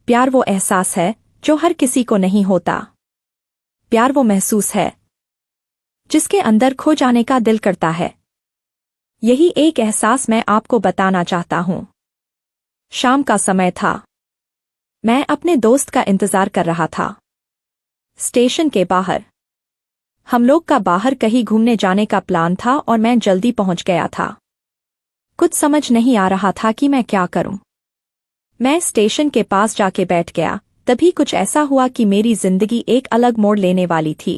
प्यार वो एहसास है जो हर किसी को नहीं होता। प्यार वो महसूस है जिसके अंदर खो जाने का दिल करता है। यही एक एहसास मैं आपको बताना चाहता हूं। शाम का समय था। मैं अपने दोस्त का इंतजार कर रहा था स्टेशन के बाहर। हम लोग का बाहर कहीं घूमने जाने का प्लान था और मैं जल्दी पहुंच गया था। कुछ समझ नहीं आ रहा था कि मैं क्या करूं। मैं स्टेशन के पास जाके बैठ गया। तभी कुछ ऐसा हुआ कि मेरी जिंदगी एक अलग मोड़ लेने वाली थी।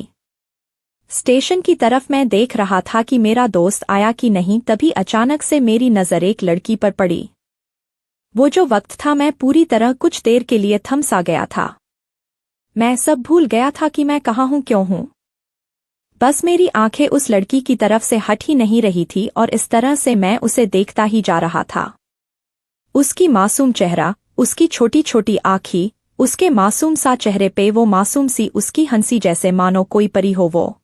स्टेशन की तरफ मैं देख रहा था कि मेरा दोस्त आया कि नहीं, तभी अचानक से मेरी नजर एक लड़की पर पड़ी। वो जो वक्त था, मैं पूरी तरह कुछ देर के लिए थम सा गया था। मैं सब भूल गया था कि मैं कहाँ हूँ, क्यों हूँ। बस मेरी आंखें उस लड़की की तरफ से हट ही नहीं रही थी और इस तरह से मैं उसे देखता ही जा रहा था। उसकी मासूम चेहरा, उसकी छोटी छोटी आँखें, उसके मासूम सा चेहरे पे वो मासूम सी उसकी हंसी, जैसे मानो कोई परी हो वो।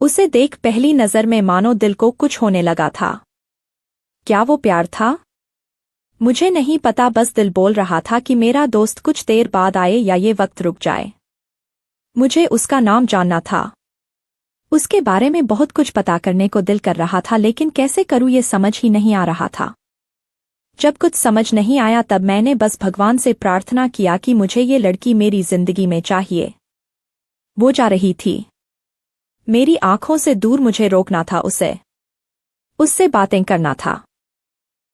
उसे देख पहली नजर में मानो दिल को कुछ होने लगा था। क्या वो प्यार था? मुझे नहीं पता, बस दिल बोल रहा था कि मेरा दोस्त कुछ देर बाद आए या ये वक्त रुक जाए। मुझे उसका नाम जानना था। उसके बारे में बहुत कुछ पता करने को दिल कर रहा था, लेकिन कैसे करूं ये समझ ही नहीं आ रहा था। जब कुछ समझ नहीं आया तब मैंने बस भगवान से प्रार्थना किया कि मुझे ये लड़की मेरी जिंदगी में चाहिए। वो जा रही थी मेरी आंखों से दूर, मुझे रोकना था उससे बातें करना था,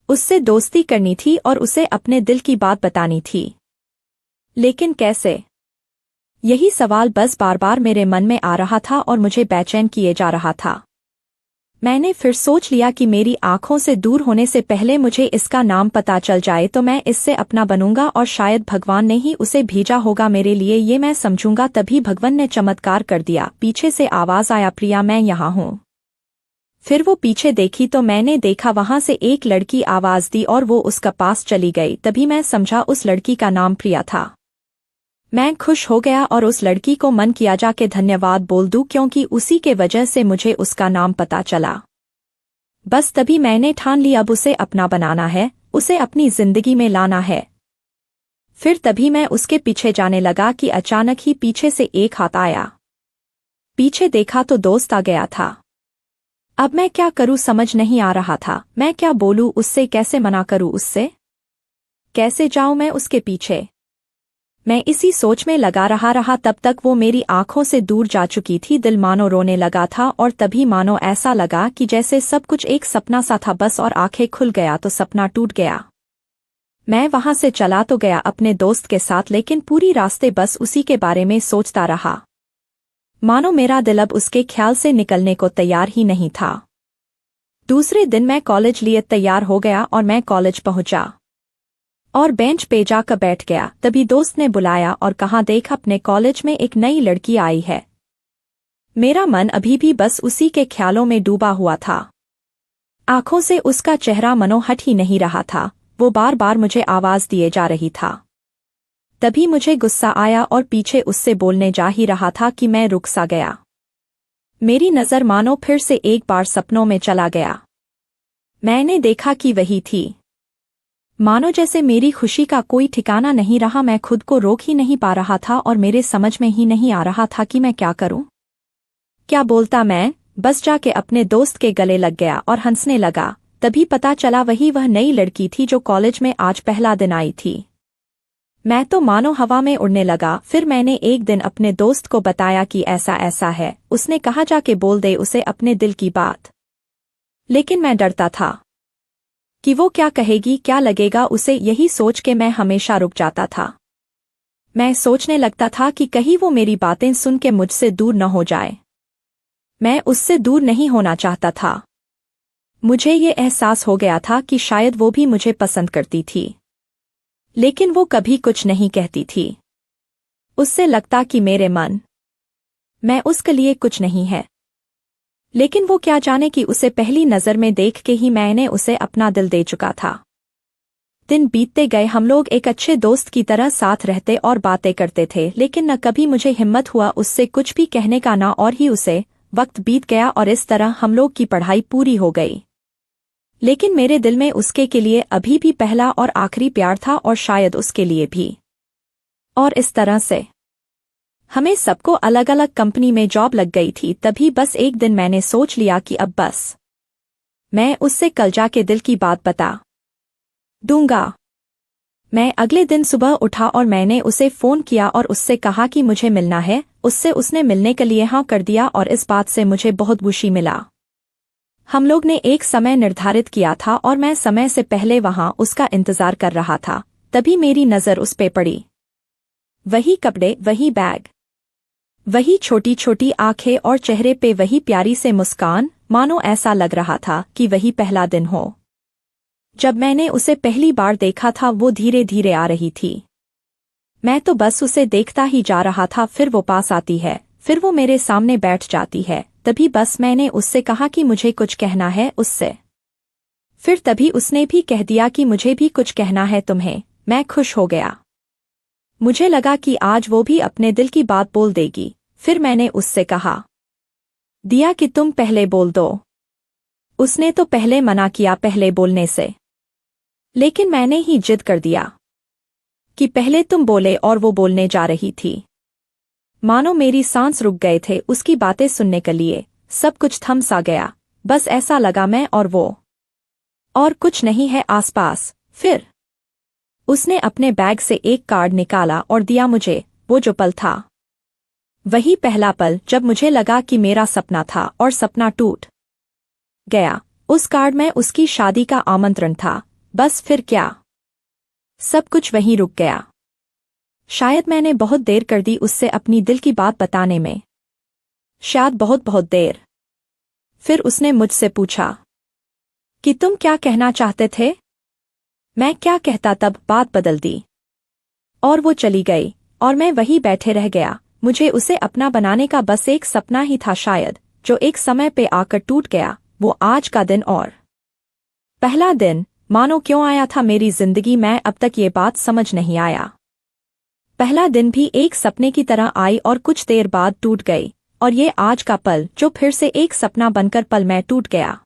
उससे दोस्ती करनी थी और उसे अपने दिल की बात बतानी थी। लेकिन कैसे? यही सवाल बस बार बार मेरे मन में आ रहा था और मुझे बेचैन किए जा रहा था। मैंने फिर सोच लिया कि मेरी आंखों से दूर होने से पहले मुझे इसका नाम पता चल जाए तो मैं इससे अपना बनूंगा और शायद भगवान ने ही उसे भेजा होगा मेरे लिए, ये मैं समझूंगा। तभी भगवान ने चमत्कार कर दिया। पीछे से आवाज आया, प्रिया मैं यहाँ हूँ। फिर वो पीछे देखी तो मैंने देखा वहां से एक लड़की आवाज दी और वो उसका पास चली गई। तभी मैं समझा उस लड़की का नाम प्रिया था। मैं खुश हो गया और उस लड़की को मन किया जाके धन्यवाद बोल दूं, क्योंकि उसी के वजह से मुझे उसका नाम पता चला। बस तभी मैंने ठान ली, अब उसे अपना बनाना है, उसे अपनी जिंदगी में लाना है। फिर तभी मैं उसके पीछे जाने लगा कि अचानक ही पीछे से एक हाथ आया। पीछे देखा तो दोस्त आ गया था। अब मैं क्या करूं समझ नहीं आ रहा था। मैं क्या बोलूं उससे, कैसे मना करूं उससे, कैसे जाऊं मैं उसके पीछे। मैं इसी सोच में लगा रहा तब तक वो मेरी आंखों से दूर जा चुकी थी। दिल मानो रोने लगा था और तभी मानो ऐसा लगा कि जैसे सब कुछ एक सपना सा था बस, और आंखें खुल गया तो सपना टूट गया। मैं वहां से चला तो गया अपने दोस्त के साथ, लेकिन पूरी रास्ते बस उसी के बारे में सोचता रहा। मानो मेरा दिल अब उसके ख्याल से निकलने को तैयार ही नहीं था। दूसरे दिन मैं कॉलेज लिए तैयार हो गया और मैं कॉलेज पहुंचा और बेंच पे जाकर बैठ गया। तभी दोस्त ने बुलाया और कहा, देख अपने कॉलेज में एक नई लड़की आई है। मेरा मन अभी भी बस उसी के ख्यालों में डूबा हुआ था। आंखों से उसका चेहरा मनो हट ही नहीं रहा था। वो बार बार मुझे आवाज दिए जा रही था। तभी मुझे गुस्सा आया और पीछे उससे बोलने जा ही रहा था कि मैं रुक सा गया। मेरी नजर मानो फिर से एक बार सपनों में चला गया। मैंने देखा कि वही थी। मानो जैसे मेरी खुशी का कोई ठिकाना नहीं रहा। मैं खुद को रोक ही नहीं पा रहा था और मेरे समझ में ही नहीं आ रहा था कि मैं क्या करूं, क्या बोलता। मैं बस जाके अपने दोस्त के गले लग गया और हंसने लगा। तभी पता चला वही वह नई लड़की थी जो कॉलेज में आज पहला दिन आई थी। मैं तो मानो हवा में उड़ने लगा। फिर मैंने एक दिन अपने दोस्त को बताया कि ऐसा ऐसा है। उसने कहा जाके बोल दे उसे अपने दिल की बात। लेकिन मैं डरता था कि वो क्या कहेगी, क्या लगेगा उसे। यही सोच के मैं हमेशा रुक जाता था। मैं सोचने लगता था कि कहीं वो मेरी बातें सुन के मुझसे दूर न हो जाए। मैं उससे दूर नहीं होना चाहता था। मुझे ये एहसास हो गया था कि शायद वो भी मुझे पसंद करती थी, लेकिन वो कभी कुछ नहीं कहती थी। उससे लगता कि मेरे मन मैं उसके लिए कुछ नहीं है। लेकिन वो क्या जाने कि उसे पहली नजर में देख के ही मैंने उसे अपना दिल दे चुका था। दिन बीतते गए, हम लोग एक अच्छे दोस्त की तरह साथ रहते और बातें करते थे, लेकिन न कभी मुझे हिम्मत हुआ उससे कुछ भी कहने का, ना और ही उसे। वक्त बीत गया और इस तरह हम लोग की पढ़ाई पूरी हो गई। लेकिन मेरे दिल में उसके के लिए अभी भी पहला और आखिरी प्यार था और शायद उसके लिए भी। और इस तरह से हमें सबको अलग अलग कंपनी में जॉब लग गई थी। तभी बस एक दिन मैंने सोच लिया कि अब बस मैं उससे कल जाके दिल की बात बता दूंगा। मैं अगले दिन सुबह उठा और मैंने उसे फ़ोन किया और उससे कहा कि मुझे मिलना है उससे। उसने मिलने के लिए हाँ कर दिया और इस बात से मुझे बहुत खुशी मिला। हम लोग ने एक समय निर्धारित किया था और मैं समय से पहले वहां उसका इंतजार कर रहा था। तभी मेरी नज़र उस पे पड़ी। वही कपड़े, वही बैग, वही छोटी छोटी आंखें और चेहरे पे वही प्यारी से मुस्कान, मानो ऐसा लग रहा था कि वही पहला दिन हो जब मैंने उसे पहली बार देखा था। वो धीरे धीरे आ रही थी। मैं तो बस उसे देखता ही जा रहा था। फिर वो पास आती है, फिर वो मेरे सामने बैठ जाती है। तभी बस मैंने उससे कहा कि मुझे कुछ कहना है उससे। फिर तभी उसने भी कह दिया कि मुझे भी कुछ कहना है तुम्हें। मैं खुश हो गया। मुझे लगा कि आज वो भी अपने दिल की बात बोल देगी। फिर मैंने उससे कहा दिया कि तुम पहले बोल दो। उसने तो पहले मना किया पहले बोलने से, लेकिन मैंने ही जिद कर दिया कि पहले तुम बोले और वो बोलने जा रही थी। मानो मेरी सांस रुक गए थे उसकी बातें सुनने के लिए। सब कुछ थम सा गया। बस ऐसा लगा मैं और वो, और कुछ नहीं है आसपास। फिर उसने अपने बैग से एक कार्ड निकाला और दिया मुझे। वो जो पल था वही पहला पल जब मुझे लगा कि मेरा सपना था और सपना टूट गया। उस कार्ड में उसकी शादी का आमंत्रण था। बस फिर क्या, सब कुछ वहीं रुक गया। शायद मैंने बहुत देर कर दी उससे अपनी दिल की बात बताने में, शायद बहुत बहुत देर। फिर उसने मुझसे पूछा कि तुम क्या कहना चाहते थे। मैं क्या कहता, तब बात बदल दी और वो चली गई और मैं वहीं बैठे रह गया। मुझे उसे अपना बनाने का बस एक सपना ही था शायद, जो एक समय पे आकर टूट गया। वो आज का दिन और पहला दिन मानो क्यों आया था मेरी जिंदगी में, अब तक ये बात समझ नहीं आया। पहला दिन भी एक सपने की तरह आई और कुछ देर बाद टूट गई, और ये आज का पल जो फिर से एक सपना बनकर पल में टूट गया।